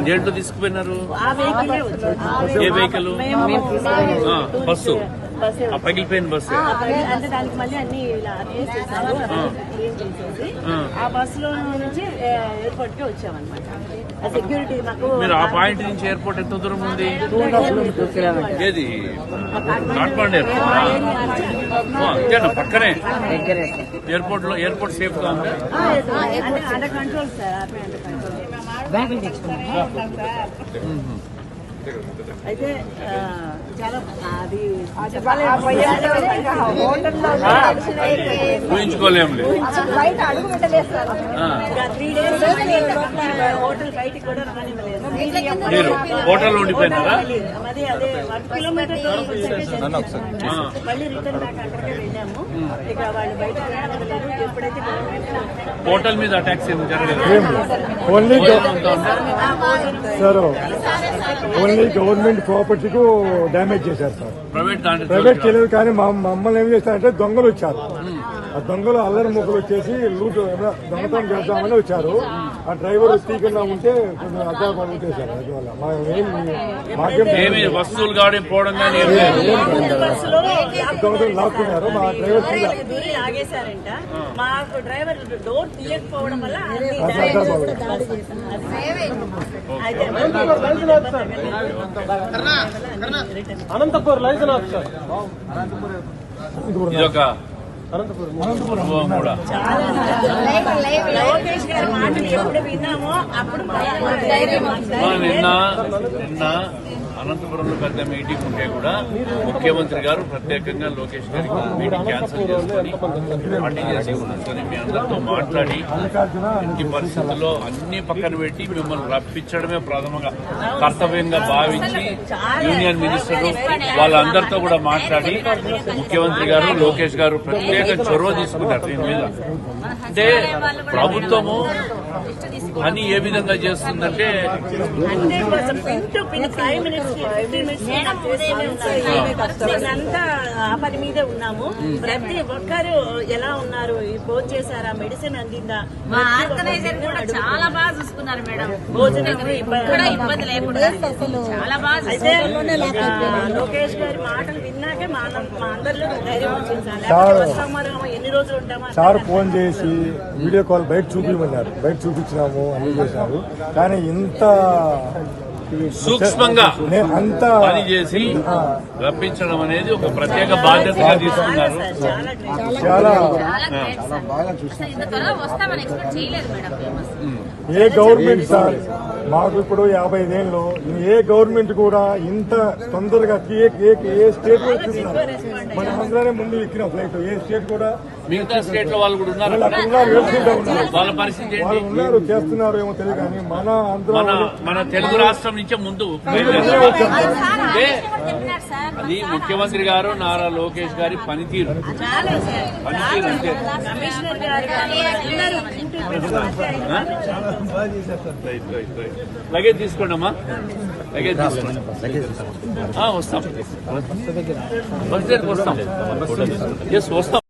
దేంట్లో తీసుకుపోయినారు? ఏ vehicle? Bus. పగిలిపోయిన bus. అంటే దానికి మళ్ళీ అన్ని చేసేసారు, క్లీన్ చేసేసి ఆ బస్ లో నుంచి ఎయిర్పోర్ట్ కి వచ్చామన్నమాట. సెక్యూరిటీ మాకు. మీరు ఆ పాయింట్ నుంచి ఎయిర్పోర్ట్ ఎంత దూరం ఉంది? ఏది కాట్మాండు ఎయిర్పోర్ట్ పక్కనే. ఎయిర్పోర్ట్ లో ఎయిర్పోర్ట్ సేఫ్ గా ఉంది. Under control sir. అయితే చాలా అది ఊహించుకోలేము. 3 days హోటల్ బయటికి కూడా రానివ్వలేదు. మీరు హోటల్ ఉండిపోయినారా? అదే 1 కిలోమీటర్ మళ్ళీ రిటర్న్ బ్యాక్ అక్కడికే వెళ్ళాము. ఇక వాళ్ళు బయటకు రానివ్వలేదు. ఎప్పుడైతే హోటల్ మీద అటాక్స్ ఏమి జరగలేదు. ఓన్లీ గవర్నమెంట్ ప్రాపర్టీకు డ్యామేజ్ చేశారు సార్. ప్రైవేట్ చేయలేదు. కానీ మమ్మల్ని ఏం చేస్తారంటే దొంగలు వచ్చారు. ఆ దొంగలు అల్లరి ముగ్గులు వచ్చేసి లూట్ దొంగతనం చేద్దామని వచ్చారు. ఆ డ్రైవర్ తీయకుండా ఉంటే కొంచెం అర్థం పడుతుంటారు. అందువల్ల మాకేం వస్తువులు గాడి పోవడం కానీ దొంగతనం లాక్కున్నారు. మా డ్రైవర్ ఆగేశారంట. మాకు డ్రైవర్ డోర్ తీయకపోవడం వల్ల అనంతపూర్ లైసెన్స్ ఆఫీసర్ ఇదొక లోకేష్ గారి మాటలు ఎప్పుడు విన్నామో అప్పుడు నిన్న అనంతపురంలో పెద్ద మీటింగ్ ఉంటే కూడా ముఖ్యమంత్రి గారు ప్రత్యేకంగా లోకేష్ గారికి మీటింగ్ క్యాన్సిల్ చేసుకుని పార్టీ చేసుకుని మీ అందరితో మాట్లాడి ఈ పరిస్థితుల్లో అన్ని పక్కన పెట్టి మిమ్మల్ని రప్పించడమే ప్రథమంగా కర్తవ్యంగా భావించి యూనియన్ మినిస్టర్లు వాళ్ళందరితో కూడా మాట్లాడి ముఖ్యమంత్రి గారు లోకేష్ గారు ప్రత్యేక చొరవ తీసుకున్నారు దీని మీద. అంటే ప్రభుత్వము పని ఏ విధంగా చేస్తుందంటే అంతా ఆ పని మీదే ఉన్నాము. ప్రతి ఒక్కరు ఎలా ఉన్నారు, భోజనం చేశారా, మెడిసిన్ అందిందా, చాలా బాగా చూసుకున్నారు మేడం. భోజనం ఇబ్బంది లేకుండా చాలా బాగా. అయితే లోకేష్ గారి మాటలు విన్నాకే మా అందరిలో ధైర్యం వచ్చింది. ఎన్ని రోజులు ఉంటామా సార్ ఫోన్ చేసి వీడియో కాల్ బయట చూపించమన్నారు. బయట చూపించినాము, అన్ని చేశారు. కానీ ఇంత సూక్ష్మంగా అంతా పని చేసి రప్పించడం అనేది ఒక ప్రత్యేక బాధ్యతగా తీసుకున్నారు. చాలా ఏ గవర్నమెంట్ సార్ మాకు ఇప్పుడు 55 ఏళ్ళు ఏ గవర్నమెంట్ కూడా ఇంత తొందరగా ఏ స్టేట్ కూడా చూస్తున్నారు. మన ఆంధ్రానే ముందు ఎక్కిన ఫ్లైట్ ఏ స్టేట్ కూడా. మిగతా స్టేట్ లో వాళ్ళు కూడా ఉన్నారు. వాళ్ళ పరిస్థితి ఏంటి? ఉన్నారు, చేస్తున్నారు ఏమో తెలియదు. కానీ మన ఆంధ్ర మన తెలుగు రాష్ట్రం నుంచే ముందు అది ముఖ్యమంత్రి గారు నారా లోకేష్ గారి పనితీరు అంతే. లగేజ్ తీసుకోండి అమ్మా, లగేజ్ తీసుకోండి. వస్తాం, బస్ దగ్గరికి వస్తాం. వస్తాం.